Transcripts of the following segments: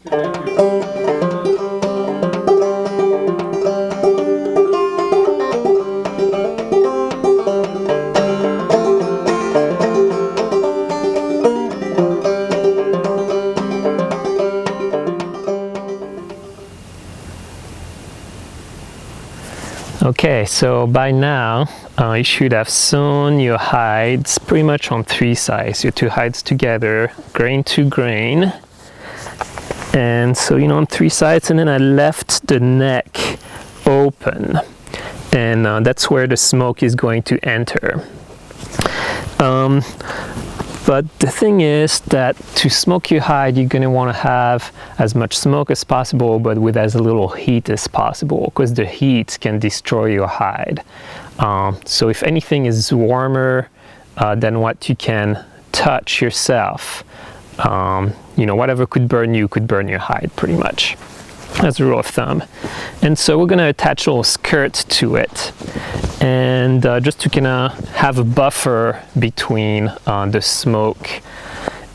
Okay, so by now you should have sewn your hides pretty much on three sides, your two hides together, grain to grain. And so, on three sides, and then I left the neck open, and that's where the smoke is going to enter. But the thing is that to smoke your hide, you're going to want to have as much smoke as possible, but with as little heat as possible, because the heat can destroy your hide. So if anything is warmer than what you can touch yourself, whatever could burn your hide pretty much. That's a rule of thumb. And so we're going to attach a little skirt to it, and just to kind of have a buffer between the smoke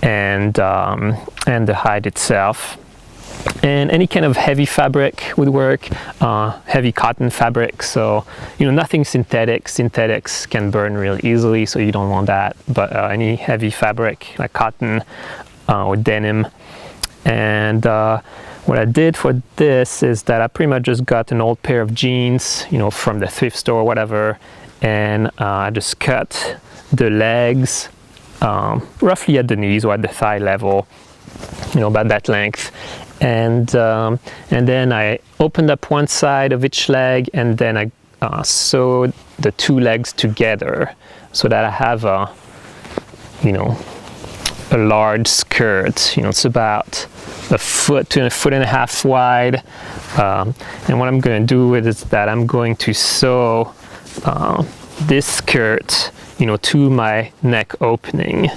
and the hide itself. And any kind of heavy fabric would work, heavy cotton fabric. So nothing synthetic. Synthetics can burn really easily, so you don't want that. But any heavy fabric like cotton or denim. And what I did for this is that I pretty much just got an old pair of jeans, from the thrift store or whatever, and I just cut the legs roughly at the knees or at the thigh level, about that length. And then I opened up one side of each leg, and then I sewed the two legs together so that I have a large skirt. It's about a foot to a foot and a half wide. And what I'm going to do with it is that I'm going to sew this skirt, to my neck opening,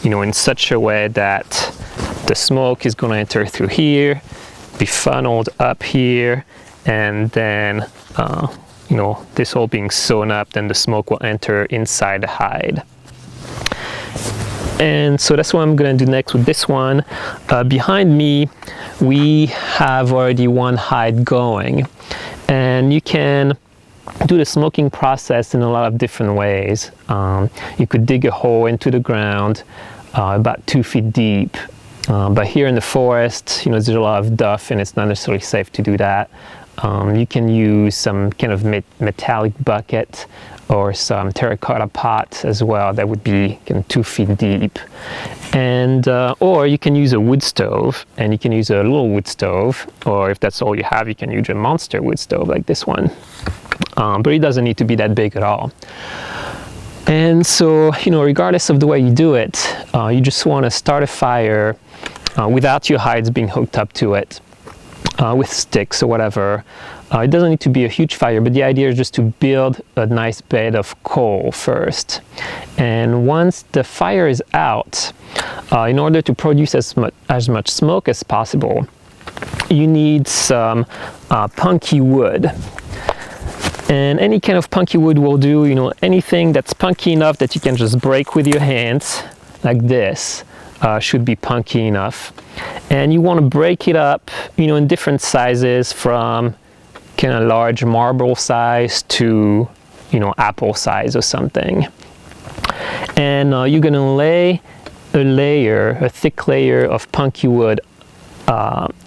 in such a way that the smoke is going to enter through here, be funneled up here, and then, this all being sewn up, then the smoke will enter inside the hide. And so that's what I'm going to do next with this one. Behind me, we have already one hide going, and you can do the smoking process in a lot of different ways. You could dig a hole into the ground about 2 feet deep, but here in the forest, there's a lot of duff, and it's not necessarily safe to do that. You can use some kind of metallic bucket or some terracotta pot as well that would be 2 feet deep. And or you can use a wood stove, and you can use a little wood stove, or if that's all you have, you can use a monster wood stove like this one. But it doesn't need to be that big at all. And so, regardless of the way you do it, you just want to start a fire without your hides being hooked up to it, with sticks or whatever. It doesn't need to be a huge fire, but the idea is just to build a nice bed of coal first. And once the fire is out, in order to produce as much smoke as possible, you need some punky wood. And any kind of punky wood will do, anything that's punky enough that you can just break with your hands, like this, should be punky enough. And you want to break it up, in different sizes, from kind of large marble size to, apple size or something. And you're going to lay a thick layer of punky wood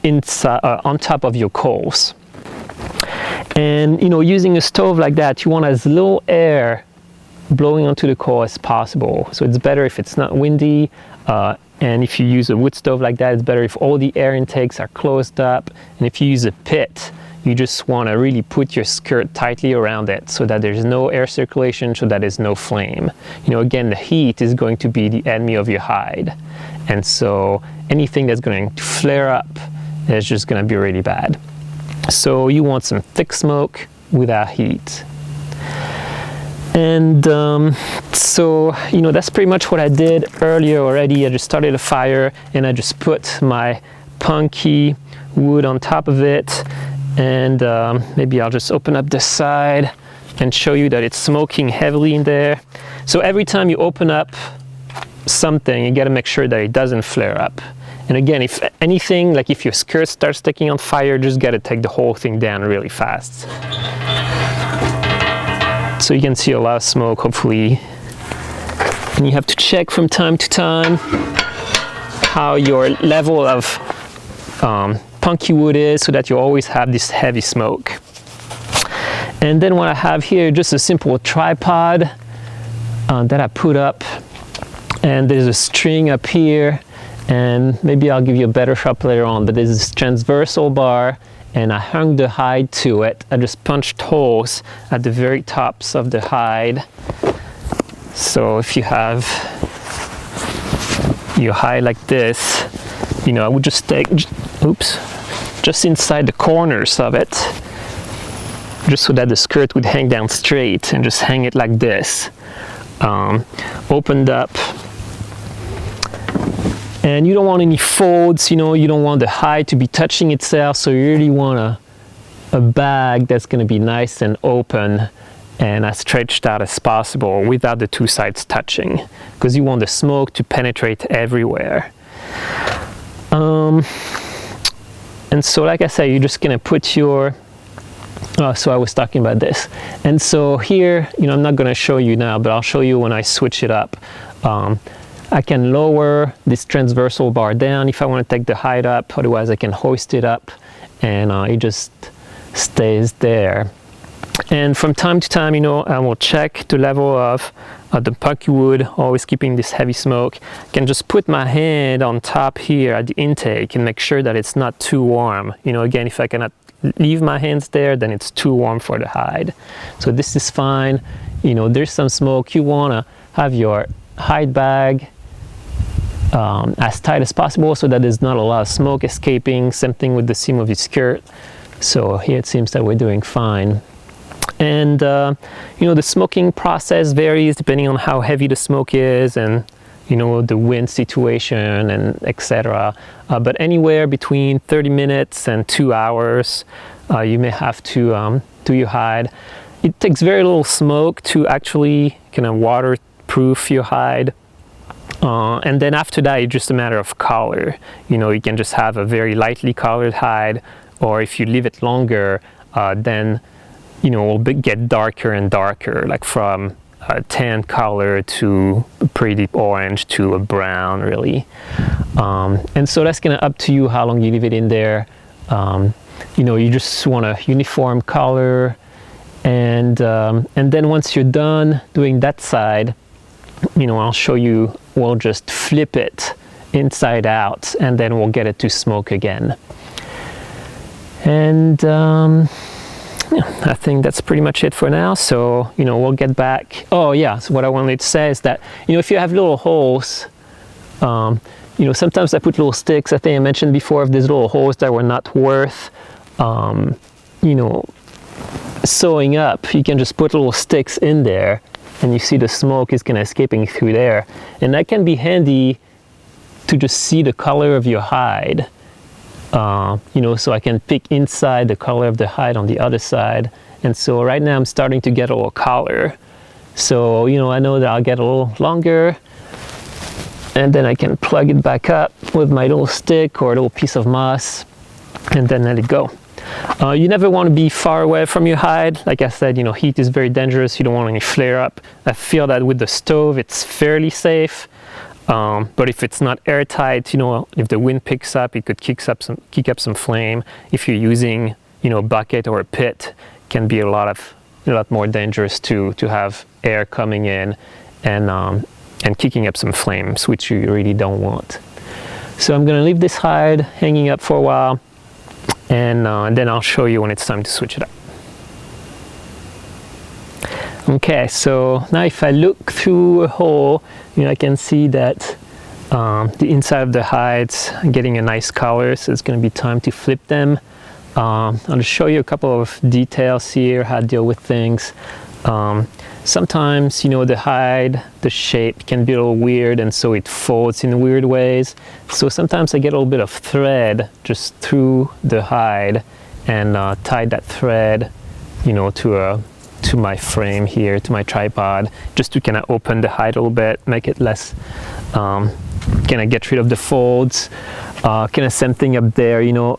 inside, on top of your coals. And using a stove like that, you want as little air blowing onto the coal as possible. So it's better if it's not windy, and if you use a wood stove like that, it's better if all the air intakes are closed up. And if you use a pit, you just want to really put your skirt tightly around it so that there's no air circulation, so that there's no flame. Again, the heat is going to be the enemy of your hide, and so anything that's going to flare up is just going to be really bad. So you want some thick smoke without heat. And so that's pretty much what I did earlier already. I just started a fire, and I just put my punky wood on top of it, and maybe I'll just open up this side and show you that it's smoking heavily in there. So every time you open up something, you got to make sure that it doesn't flare up. And again, if anything, like if your skirt starts taking on fire, just gotta take the whole thing down really fast. So you can see a lot of smoke, hopefully. And you have to check from time to time how your level of punky wood is, so that you always have this heavy smoke. And then what I have here, just a simple tripod that I put up, and there's a string up here, and maybe I'll give you a better shot later on, but there's this transversal bar, and I hung the hide to it. I just punched holes at the very tops of the hide. So if you have your hide like this, you know, I would just take, oops, just inside the corners of it, just so that the skirt would hang down straight, and just hang it like this, opened up. And you don't want any folds, you know, you don't want the hide to be touching itself, so you really want a bag that's going to be nice and open and as stretched out as possible without the two sides touching, because you want the smoke to penetrate everywhere. And so like I said, you're just going to put your, so I was talking about this. And so here, you know, I'm not going to show you now, but I'll show you when I switch it up. I can lower this transversal bar down if I want to take the hide up, otherwise I can hoist it up, and it just stays there. And from time to time, you know, I will check the level of the punky wood, always keeping this heavy smoke. I can just put my hand on top here at the intake and make sure that it's not too warm. You know, again, if I cannot leave my hands there, then it's too warm for the hide. So this is fine. You know, there's some smoke. You want to have your hide bag as tight as possible so that there's not a lot of smoke escaping. Same thing with the seam of your skirt. So here it seems that we're doing fine. And you know, the smoking process varies depending on how heavy the smoke is, and you know, the wind situation, and etc. But anywhere between 30 minutes and 2 hours, you may have to do your hide. It takes very little smoke to actually kind of waterproof your hide. And then after that, it's just a matter of color. You know, you can just have a very lightly colored hide, or if you leave it longer, then, you know, it will get darker and darker, like from a tan color to a pretty deep orange to a brown, really. And so that's kind of up to you how long you leave it in there. You know, you just want a uniform color. And then once you're done doing that side, you know, I'll show you, we'll just flip it inside out, and then we'll get it to smoke again. And yeah, I think that's pretty much it for now. So, you know, we'll get back. Oh yeah, so what I wanted to say is that, you know, if you have little holes, you know, sometimes I put little sticks. I think I mentioned before, if there's little holes that were not worth, you know, sewing up, you can just put little sticks in there, and you see the smoke is kind of escaping through there. And that can be handy to just see the color of your hide. You know, so I can pick inside the color of the hide on the other side. And so right now I'm starting to get a little color. So, you know, I know that I'll get a little longer, and then I can plug it back up with my little stick or a little piece of moss, and then let it go. You never want to be far away from your hide. Like I said, you know, heat is very dangerous. You don't want any flare up. I feel that with the stove, it's fairly safe. But if it's not airtight, you know, if the wind picks up, it could kick up some flame. If you're using, you know, a bucket or a pit, it can be a lot more dangerous to have air coming in and kicking up some flames, which you really don't want. So I'm gonna leave this hide hanging up for a while, and then I'll show you when it's time to switch it up. Okay, so now if I look through a hole, you know, I can see that the inside of the hides are getting a nice color, so it's going to be time to flip them. I'll just show you a couple of details here, how to deal with things. Sometimes, you know, the hide, the shape can be a little weird, and so it folds in weird ways. So sometimes I get a little bit of thread just through the hide and tie that thread, you know, to my frame here, to my tripod, just to kind of open the hide a little bit, make it less, kind of get rid of the folds. Kind of same thing up there, you know,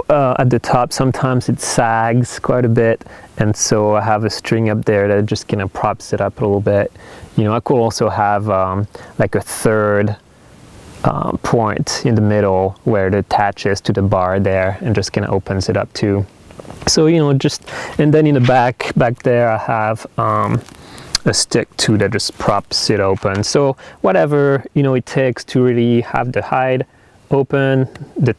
at the top sometimes it sags quite a bit, and so I have a string up there that just kind of props it up a little bit. You know, I could also have like a third point in the middle where it attaches to the bar there and just kind of opens it up too. So, you know, just, and then in the back there I have a stick too that just props it open. So whatever, you know, it takes to really have the hide open, the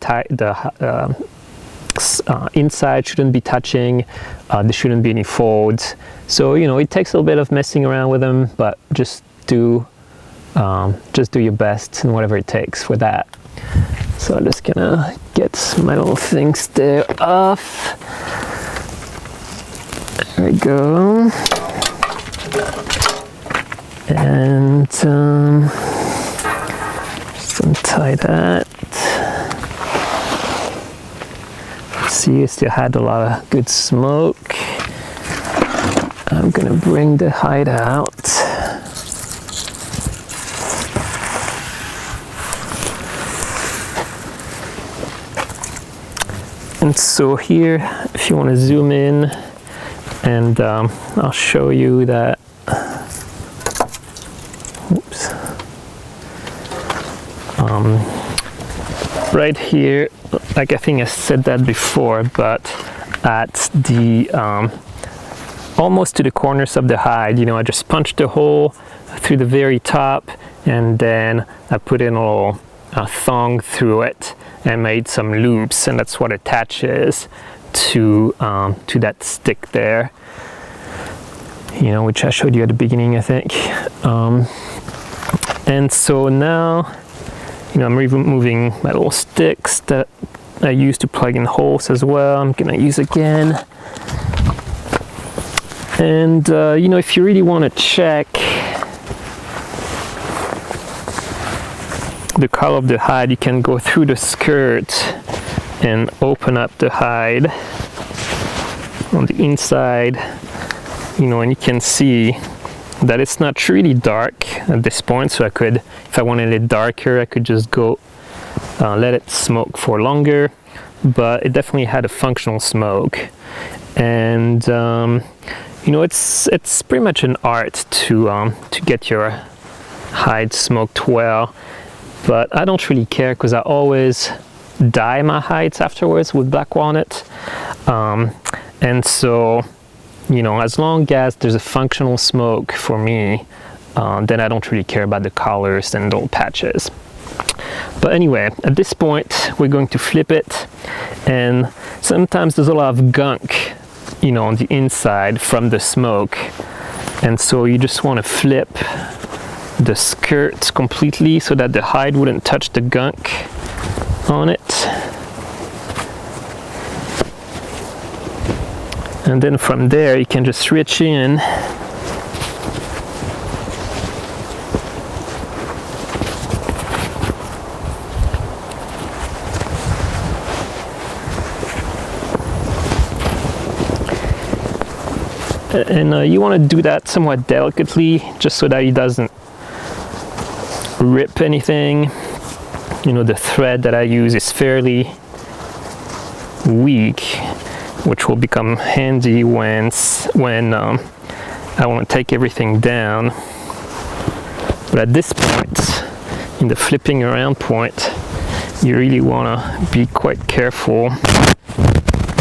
inside shouldn't be touching, there shouldn't be any folds. So, you know, it takes a little bit of messing around with them, but just do your best and whatever it takes for that. So I'm just gonna get my little things there off. There we go. And just untie that. See, it still had a lot of good smoke. I'm gonna bring the hide out. And so here, if you want to zoom in, and I'll show you that. Oops. Right here, like I think I said that before, but at the almost to the corners of the hide, you know, I just punched a hole through the very top, and then I put in a little thong through it and made some loops, and that's what attaches to that stick there, you know, which I showed you at the beginning, I think. And so now, you know, I'm removing my little sticks that I use to plug in holes as well. I'm gonna use again. And you know, if you really want to check the color of the hide, you can go through the skirt and open up the hide on the inside, you know, and you can see that it's not really dark at this point. So I could, if I wanted it darker, I could just go let it smoke for longer, but it definitely had a functional smoke. And you know, it's pretty much an art to get your hide smoked well. But I don't really care because I always dye my hides afterwards with black walnut. And so, you know, as long as there's a functional smoke for me, then I don't really care about the colors and little patches. But anyway, at this point, we're going to flip it. And sometimes there's a lot of gunk, you know, on the inside from the smoke. And so you just want to flip the skirt completely so that the hide wouldn't touch the gunk on it. And then from there you can just reach in and you want to do that somewhat delicately, just so that it doesn't rip anything. You know, the thread that I use is fairly weak, which will become handy when I want to take everything down. But at this point, in the flipping around point, you really want to be quite careful.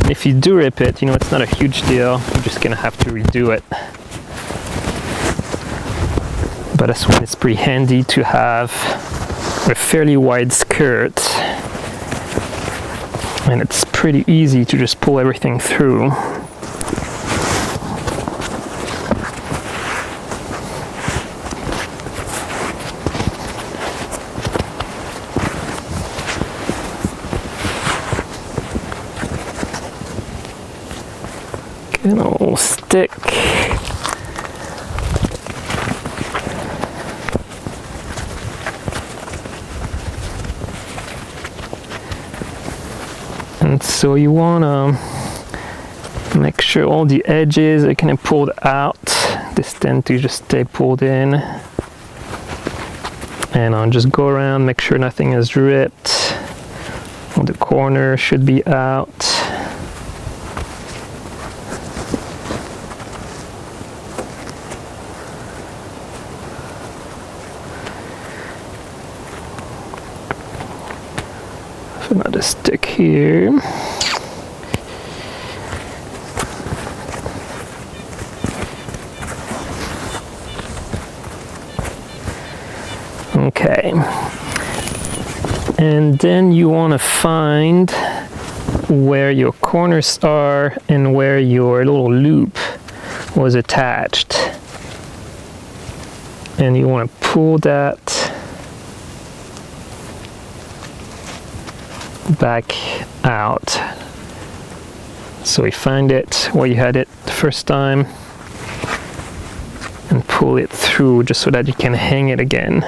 If you do rip it, you know, it's not a huge deal. You're just gonna have to redo it. But that's when it's pretty handy to have a fairly wide skirt, and it's pretty easy to just pull everything through. Get a little stick. And so you want to make sure all the edges are kind of pulled out. This tend to just stay pulled in. And I'll just go around, make sure nothing is ripped. The corner should be out. Another stick here. Okay. And then you want to find where your corners are and where your little loop was attached. And you want to pull that back out. So we find it where you had it the first time and pull it through just so that you can hang it again.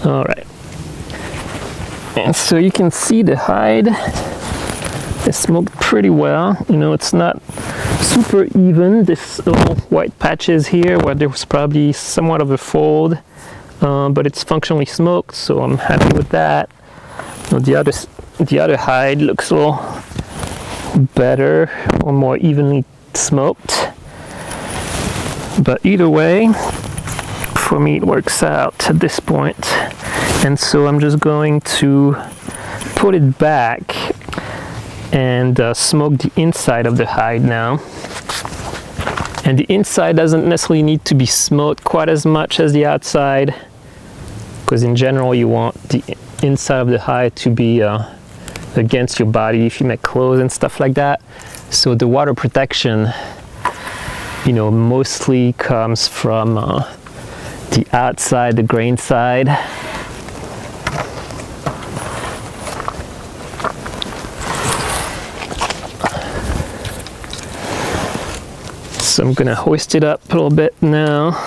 All right. And so you can see the hide is smoked pretty well. You know, it's not super even. This little white patches here where there was probably somewhat of a fold, but it's functionally smoked, so I'm happy with that. You know, the other hide looks a little better or more evenly smoked. But either way, for me it works out at this point. And so I'm just going to put it back and smoke the inside of the hide now. And the inside doesn't necessarily need to be smoked quite as much as the outside, because in general you want the inside of the hide to be against your body if you make clothes and stuff like that. So the water protection, you know, mostly comes from the outside, the grain side. So I'm gonna hoist it up a little bit now,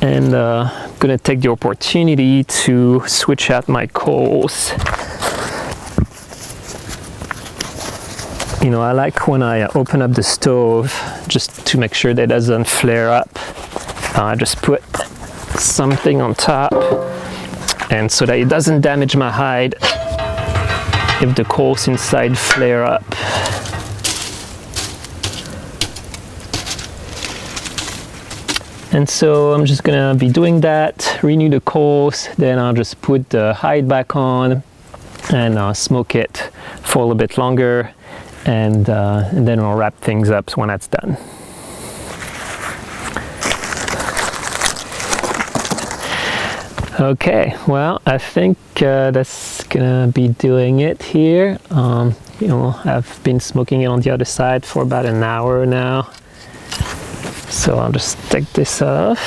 and gonna take the opportunity to switch out my coals. You know, I like when I open up the stove just to make sure that it doesn't flare up. I just put something on top, and so that it doesn't damage my hide if the coals inside flare up. And so I'm just gonna be doing that, renew the coals, then I'll just put the hide back on and smoke it for a little bit longer, and then I'll wrap things up when that's done. Okay, well, I think that's gonna be doing it here. You know, I've been smoking it on the other side for about an hour now. So I'll just take this off.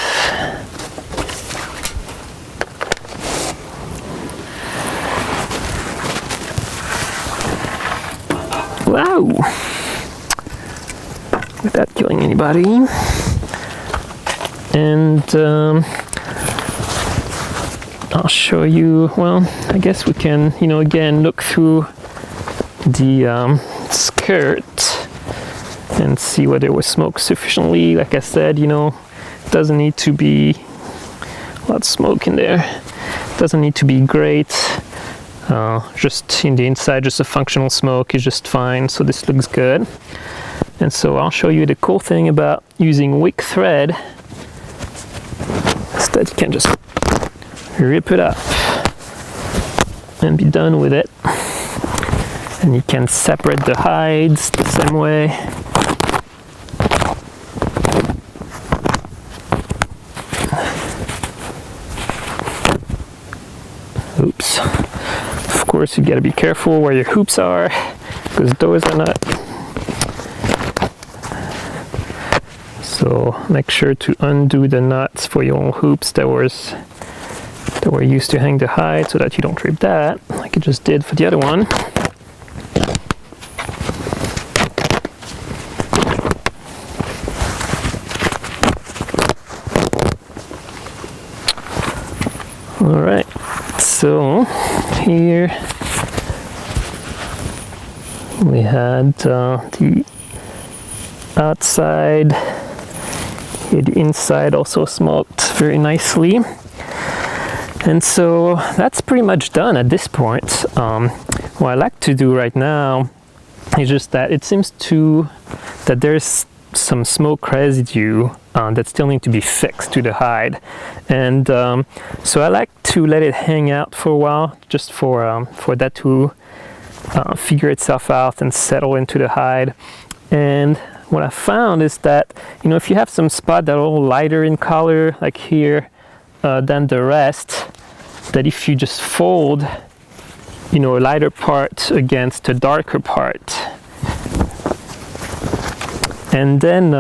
Wow! Without killing anybody. And I'll show you, well, I guess we can, you know, again, look through the skirt and see whether it was smoked sufficiently. Like I said, you know, it doesn't need to be a lot of smoke in there. It doesn't need to be great. Just in the inside, just a functional smoke is just fine. So this looks good. And so I'll show you the cool thing about using wick thread is that you can just rip it up and be done with it. And you can separate the hides the same way. Oops. Of course, you gotta be careful where your hoops are, because those are not. So make sure to undo the nuts for your own hoops that were used to hang the hide, so that you don't rip that, like it just did for the other one. All right, so here We had the outside, here the inside also smoked very nicely. And so that's pretty much done at this point. What I like to do right now is just that it seems that there's some smoke residue that still need to be fixed to the hide. And so I like to let it hang out for a while, just for that to figure itself out and settle into the hide. And what I found is that, you know, if you have some spot that are a little lighter in color, like here, than the rest, that if you just fold, you know, a lighter part against a darker part, and then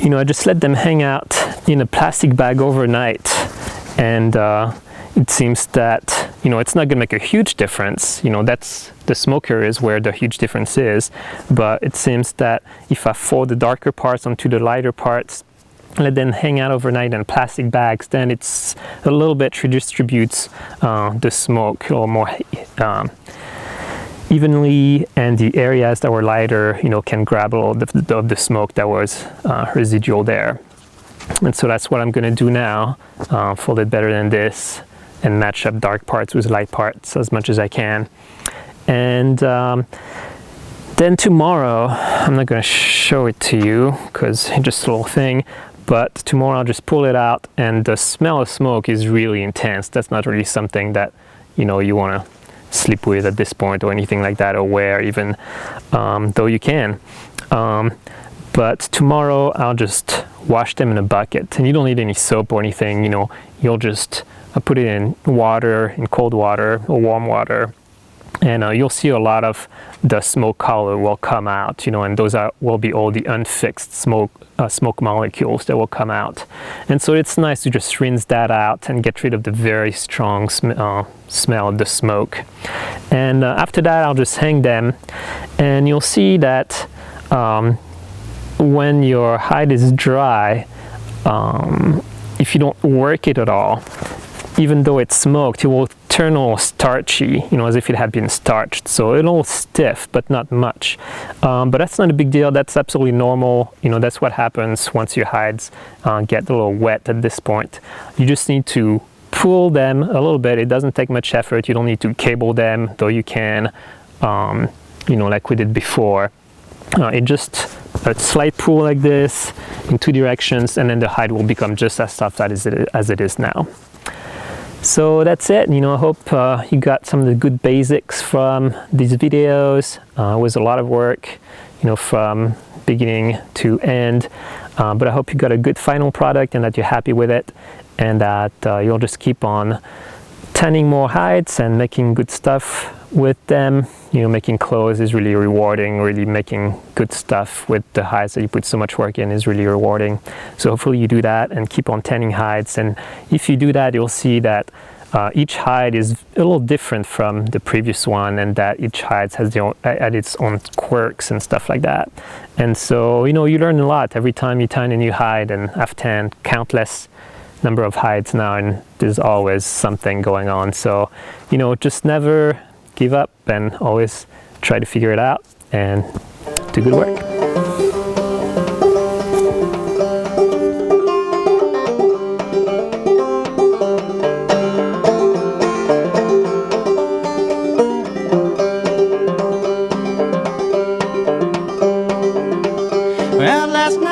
you know, I just let them hang out in a plastic bag overnight, and it seems that, you know, it's not gonna make a huge difference. You know, that's the smoker is where the huge difference is, but it seems that if I fold the darker parts onto the lighter parts, let them hang out overnight in plastic bags, then it's a little bit redistributes the smoke a little more evenly, and the areas that were lighter, you know, can grab a little of the smoke that was residual there. And so that's what I'm going to do now, fold it better than this and match up dark parts with light parts as much as I can. And then tomorrow, I'm not going to show it to you because it's just a little thing, but tomorrow I'll just pull it out, and the smell of smoke is really intense. That's not really something that, you know, you want to sleep with at this point or anything like that, or wear even, though you can. But tomorrow I'll just wash them in a bucket, and you don't need any soap or anything. You know, you'll just put it in water, in cold water or warm water, and you'll see a lot of the smoke color will come out, you know, and those will be all the unfixed smoke molecules that will come out. And so it's nice to just rinse that out and get rid of the very strong smell of the smoke. And after that, I'll just hang them, and you'll see that when your hide is dry, if you don't work it at all, even though it's smoked, it will turn all starchy, you know, as if it had been starched. So it's all stiff, but not much. But that's not a big deal. That's absolutely normal. You know, that's what happens once your hides get a little wet at this point. You just need to pull them a little bit. It doesn't take much effort. You don't need to cable them, though you can, you know, like we did before. It just a slight pull like this in two directions, and then the hide will become just as soft as it is now. So that's it. You know, I hope you got some of the good basics from these videos. It was a lot of work, you know, from beginning to end, but I hope you got a good final product and that you're happy with it, and that you'll just keep on tanning more hides and making good stuff with them. You know, making clothes is really rewarding. Really making good stuff with the hides that you put so much work in is really rewarding. So hopefully you do that and keep on tanning hides. And if you do that, you'll see that each hide is a little different from the previous one, and that each hide has its own quirks and stuff like that. And so, you know, you learn a lot every time you tan a new hide, and I've tanned countless number of hides now, and there's always something going on. So, you know, just never give up and always try to figure it out and do good work. Well, last night